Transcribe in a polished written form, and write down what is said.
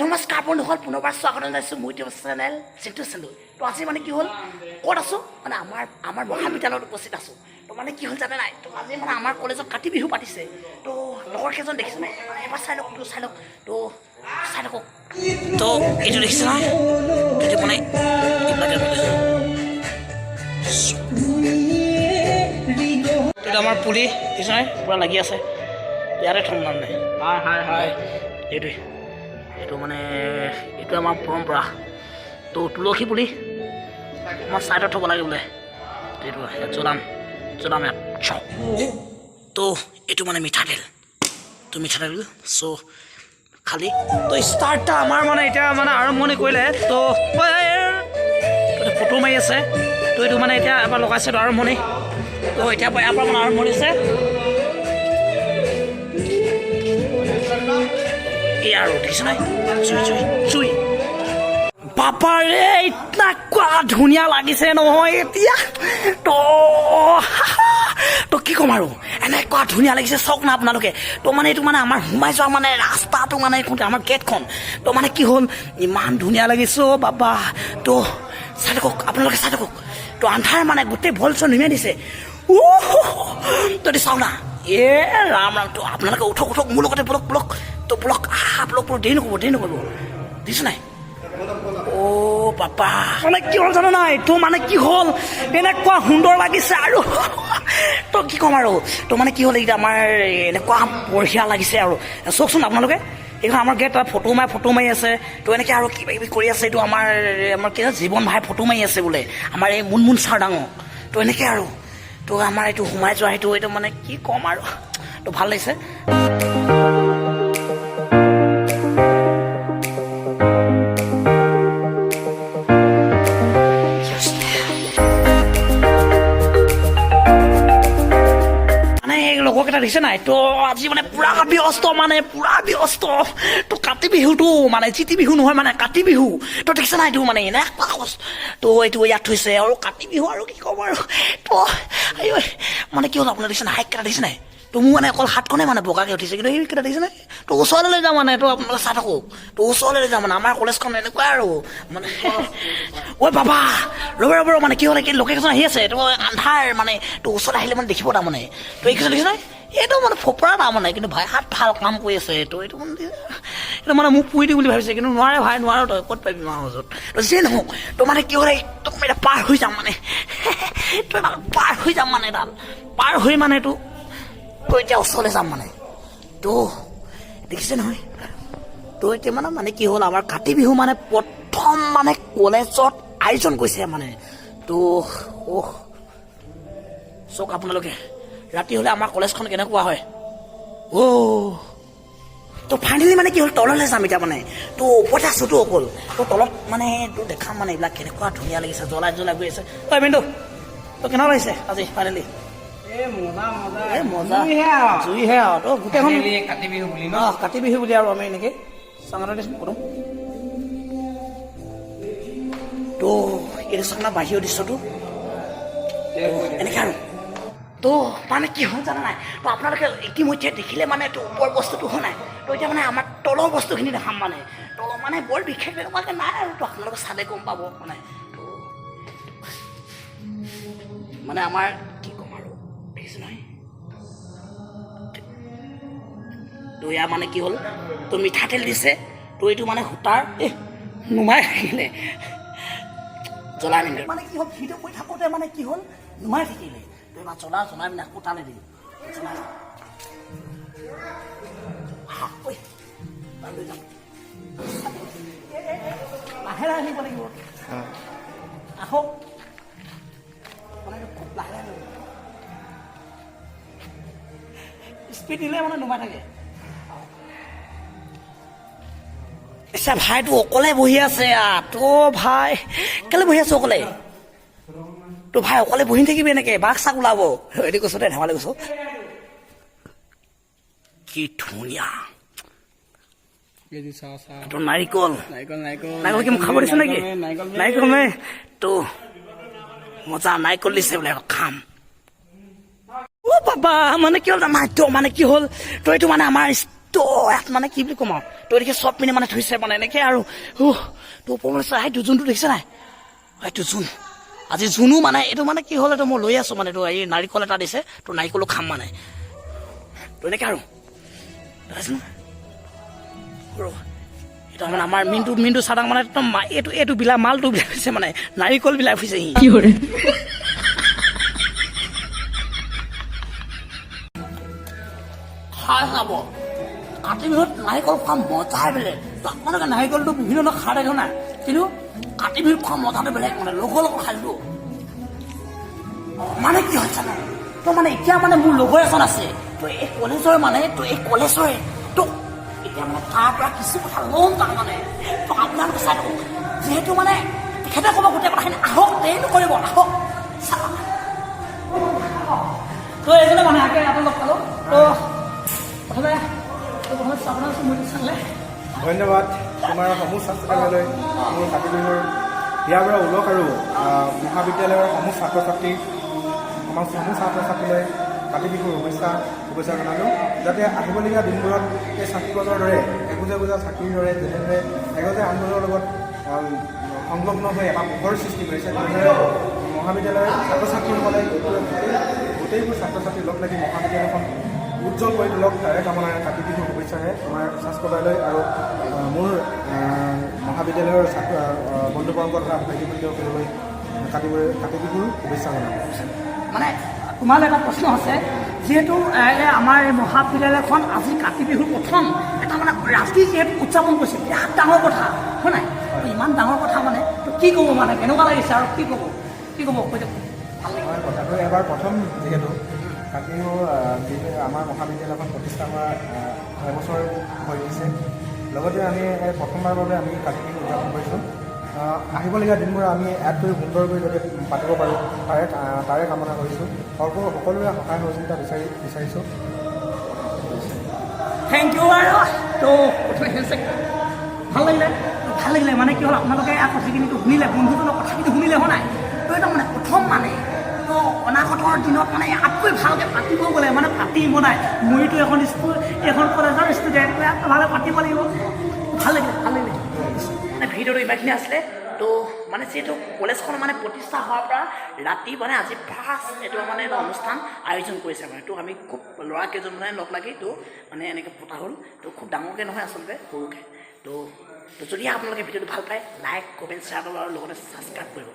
নমস্কাৰ বন্ধুসকল, পুনৰবাৰ স্বাগতম জনাইছোঁ মোৰ ইউটিউব চেনেল চিন্তু চেন্দু। তো আজি মানে কি হ'ল, ক'ত আছোঁ মানে আমাৰ মহাবিদ্যালয়ত উপস্থিত আছোঁ। তো মানে কি হ'ল জানে নাই, তো আজি মানে আমাৰ কলেজত কাতি বিহু পাতিছে। তো লগৰ কেইজন দেখিছোঁ নাই, মানে এবাৰ চাই লওক, তো চাই লওক, তো চাই থাকক। তো এইটো দেখিছে নহয়, এইটো মানে এইটো আমাৰ পুলি দেখিছে নাই, পূৰা লাগি আছে। ইয়াতে থম মানে হয় এইটোৱে, এইটো মানে এইটো আমাৰ পৰম্পৰা। তো তুলসী পুলি আমাৰ ছাইডত থ'ব লাগে বোলে, এইটো ইয়াত জ্বলাম ইয়াত। তো এইটো মানে মিঠাতেল, তো মিঠাতেল চ' খালি তো ষ্টাৰ্টটা আমাৰ মানে এতিয়া মানে আৰম্ভণি কৰিলে। তো ফটো মাৰি আছে, তো এইটো মানে এতিয়া এবাৰ লগাইছে তো আৰম্ভণি। তো এতিয়া ইয়াৰ পৰা মানে আৰম্ভণি হৈছে আৰু দেখিছে নাই, চুই বাপাৰে ইতনা ধুনীয়া লাগিছে নহয় এতিয়া। তো কি ক'ম আৰু, এনেকুৱা ধুনীয়া লাগিছে চাওক না আপোনালোকে। তো মানে এইটো মানে আমাৰ সোমাই যোৱা মানে ৰাস্তাটো মানে আমাৰ গেটখন, তো মানে কি হ'ল ইমান ধুনীয়া লাগিছে অ' বাবা। তো চাই থাকক আপোনালোকে, চাই থাকক। তো আন্ধাৰ মানে গোটেই ভল চল নিমিয়াই দিছে। তো চাওক না, ৰাম তো আপোনালোকে উঠক মোৰ লগতে ব্লক তো ব্লক দেৰি নকৰিব দিছো নাই। অ' বাবা মানে কি হ'ল জানো নাই, তো মানে কি হ'ল এনেকুৱা সুন্দৰ লাগিছে আৰু তো কি ক'ম আৰু। তো মানে কি হ'ল এতিয়া আমাৰ এনেকুৱা বঢ়িয়া লাগিছে আৰু চাওকচোন আপোনালোকে। এইখন আমাৰ গেট ফটো মাৰি আছে। তো এনেকৈ আৰু কিবা কিবি কৰি আছে। এইটো আমাৰ কি জীৱন ভাই ফটো মাৰি আছে বোলে, আমাৰ এই মুনমুন ছাৰ ডাঙৰ। তো এনেকৈ আৰু তো আমাৰ এইটো সোমাই যোৱা এইটো মানে কি ক'ম আৰু, তো ভাল লাগিছে। লগৰকেইটা দেখিছে নাই, তো আজি মানে পুৰা ব্যস্ত। তো কাতি বিহুটো মানে চিতি বিহু নহয় মানে কাতি বিহু। তো দেখিছে নাই, এইটো মানে এনেকুৱা কষ্ট। তো এইটো ইয়াত থৈছে আৰু কাতি বিহু আৰু কি ক'ম আৰু। তো মানে কি হ'ল আপোনাৰ দেখিছে নাই, হাইকেইটা দেখিছে নাই। তো মোৰ মানে অকল হাতখনে মানে বগাকৈ উঠিছে, কিন্তু সেইকেইটা দেখিছে নাই। তো ওচৰলৈ লৈ যাওঁ মানে, তো আপোনালোকে চাই থাকক। তো ওচৰলৈ লৈ যাওঁ মানে, আমাৰ কলেজখন এনেকুৱা আৰু মানে ঐ বাবা ৰ'ব মানে কি হ'ল কি লোকেশ্যন আহি আছে। তো আন্ধাৰ মানে, তো ওচৰলৈ আহিলে মানে দেখিব তাৰমানে। তো এইকেইটা দেখিছে নাই, এইটো মানে ফপৰা তাৰমানে, কিন্তু ভাই হাত ভাল কাম কৰি আছে। তো এইটো মানে মোক পুৰি দিম বুলি ভাবিছে, কিন্তু নোৱাৰে ভাই, নোৱাৰো তই ক'ত পাবি মাৰ মাজত। তো যিয়ে নহওক, তো মানে কি হ'ল একদম এতিয়া পাৰ হৈ যাম মানে তো পাৰ হৈ যাম মানে তাত পাৰ হৈ মানে তো এতিয়া ওচৰলৈ যাম মানে। তো দেখিছে নহয়, তো এতিয়া মানে কি হ'ল আমাৰ কাতি বিহু মানে প্ৰথম মানে কলেজত আয়োজন কৰিছে মানে। তো চাওক আপোনালোকে, ৰাতি হ'লে আমাৰ কলেজখন কেনেকুৱা হয়। তো ফাইনেলি মানে কি হ'ল তললৈ যাম এতিয়া মানে। তো ওপৰতে আছোঁ তো অকল, তো তলত মানে তো দেখাম মানে এইবিলাক কেনেকুৱা ধুনীয়া লাগিছে, জ্বলাই গৈ আছে। ঐ মিণ্টু, তো কেনেকুৱা লাগিছে আজি ফাইনেলি? মজা জুইহে আৰু তো গোটেইখন কাতি বিহু বুলি আৰু আমি এনেকৈ চাঙতে কৰোঁ। তো এইটো চাঙনা বাহিৰৰ দৃশ্যটো এনেকৈ আৰু। তো মানে কি হ'ল জানা নাই, তো আপোনালোকে ইতিমধ্যে দেখিলে মানে এইটো ওপৰ বস্তুটো হোৱা নাই। তো এতিয়া মানে আমাৰ তলৰ বস্তুখিনি দেখাম মানে। তলৰ মানে বৰ বিশেষ তেনেকুৱাকৈ নাই আৰু, তো আপোনালোকে চালে গম পাব মানে। তো মানে আমাৰ কি ক'ম আৰু, দেখিছে নহয়। তো ইয়াৰ মানে কি হ'ল, তো মিঠাতেল দিছে। তো এইটো মানে সূতাৰ নুমাই থাকিলে জ্বলাই নিলে মানে কি হ'ল, ভিডিঅ' কৰি থাকোঁতে মানে কি হ'ল নুমাই থাকিলে। তো এবাৰ জ্বলাই পিনে আকৌ টানি দিলে। লাহে নিব লাগিব আকৌ মানে খুব লাহে স্পীড দিলে মানে নুমাই থাকে। আচ্ছা ভাইটো অকলে বহি আছে তো ভাই কেলে বহি আছো অকলে? তো ভাই অকলে বহি থাকিবি এনেকে, বাঘ চাক ওলাব। এইটো কৈছো দে, ধেমালি কৈছো। কি ধুনীয়া নাৰিকল কি মোক খাব দিছে নেকি? নাৰিকল নে? তো মজা নাৰিকল দিছে বোলে, খাম। বাবা মানে কি হ'ল, মানে কি হ'ল, তো এইটো মানে আমাৰ তো ইয়াত মানে কি বুলি ক'ম আৰু তো এনেকৈ চব পিনে মানে থৈছে মানে এনেকৈ আৰু তো ওপৰলৈ চাই সেইটো জোনটো দেখিছে নাই এইটো জোন আজি জোনো মানে এইটো মানে কি হ'ল এইটো মই লৈ আছোঁ মানে এইটো এই নাৰিকল এটা দিছে তো নাৰিকলো খাম মানে তো এনেকৈ আৰু এটা মানে আমাৰ মিনটো চাদাং মানে একদম এইটো বিলাক মালটো বিলাক হৈছে মানে নাৰিকল বিলাক হৈছে সি খাই খাব কাতি বিহুত নাৰিকল খোৱা মজাই বেলেগ আপোনালোকে নাৰিকলটো বিভিন্ন খাই থাকে নাই কিন্তু কাতি বিহুত খোৱা মজাটো বেলেগ মানে লগৰ খাইছো মানে কি হৈছে জানো তো মানে এতিয়া মানে মোৰ লগৰ এজন আছে তো এই কলেজৰ মানে তো এই কলেজৰে তো এতিয়া মানে তাৰ পৰা কিছু কথা ল'ম তাৰমানে তো আপোনালোকে চাই থাকক যিহেতু মানে তেখেতে ক'ব গোটেই কথাখিনি আহক দেৰি নকৰিব আহক তো এইজনে মানে আগে ইয়াতে লগ পালোঁ তো প্ৰথমে আপোনাৰ মূৰ্তি চালে ধন্যবাদ তোমাৰ সমূহ ছাত্ৰছাত্ৰীলৈ মোৰ কাতি বিহুৰ ইয়াৰ পৰা ওলক আৰু মহাবিদ্যালয়ৰ সমূহ ছাত্ৰ ছাত্ৰীলৈ কাতি বিহুৰ শুভেচ্ছা জনালোঁ যাতে আহিবলগীয়া দিনবোৰত এই চাকিগছৰ দৰে একোজা চাকিৰ দৰে যেনেদৰে এগজে আন্দোলনৰ লগত সংলগ্ন হৈ এটা পোহৰ সৃষ্টি কৰিছে তেনেদৰে মহাবিদ্যালয়ৰ ছাত্ৰ ছাত্ৰীসকলে গোটেইবোৰ ছাত্ৰ ছাত্ৰী লগ লাগি মহাবিদ্যালয়খন উজ্জ্বল কৰি তোলক তাৰে কামনাৰে কাতি বিহুৰ শুভেচ্ছাৰে আমাৰ ছাত্ৰবালয় আৰু মোৰ মহাবিদ্যালয়ৰ ছাত্ৰ বন্ধু পৰম্পৰা তথা ভাইটি ভণ্টিসকললৈ কাতি বিহুৰ শুভেচ্ছা জনালোঁ মানে তোমালৈ এটা প্ৰশ্ন আছে যিহেতু আমাৰ এই মহাবিদ্যালয়খন আজি কাতি বিহুৰ প্ৰথম এটা মানে ৰাতি যিহেতু উদযাপন কৰিছে বিৰাট ডাঙৰ কথা হয় নাই ইমান ডাঙৰ কথা মানে তো কি ক'ব মানে কেনেকুৱা লাগিছে আৰু কি ক'ব কৈ যাব হয় কথাটো এবাৰ প্ৰথম যিহেতু কাতি বিহু আমাৰ মহাবিদ্যালয়খন প্ৰতিষ্ঠা হোৱা এবছৰ হৈ গৈছে লগতে আমি প্ৰথমবাৰৰ বাবে আমি কাতি বিহু উদযাপন কৰিছোঁ আহিবলগীয়া দিনবোৰ আমি ইয়াতকৈ সুন্দৰকৈ যাতে পাতিব পাৰোঁ তাৰে কামনা কৰিছোঁ সকলোৰে সহায় সহযোগিতা বিচাৰিছোঁ থেংক ইউ আৰু তো ভাল লাগিলে মানে কি হ'ল আপোনালোকে কথাখিনিতো শুনিলে বন্ধুজনৰ কথাখিনি শুনিলে হোৱা নাই তো এটা মানে প্ৰথম মানে তো অনাগতৰ দিনত মানে ইয়াতকৈ ভালকৈ পাতিব গ'লে মানে পাতিব নাই মইতো এখন কলেজৰ ষ্টুডেণ্ট ভালকৈ পাতিব লাগিব ভাল লাগিলে মানে ভিডিঅ'টো ইমানখিনি আছিলে তো মানে যিহেতু কলেজখন মানে প্ৰতিষ্ঠা হোৱাৰ পৰা ৰাতি মানে আজি ফাৰ্ষ্ট এইটো মানে এটা অনুষ্ঠান আয়োজন কৰিছে মানে তো আমি খুব ল'ৰা কেইজন মানে লগ লাগি তো মানে এনেকৈ পতা হ'ল তো খুব ডাঙৰকৈ নহয় আচলতে সৰুকৈ তো যদি আপোনালোকে ভিডিঅ'টো ভাল পায় লাইক কমেণ্ট শ্বেয়াৰ কৰিব আৰু লগতে ছাবস্ক্ৰাইব কৰিব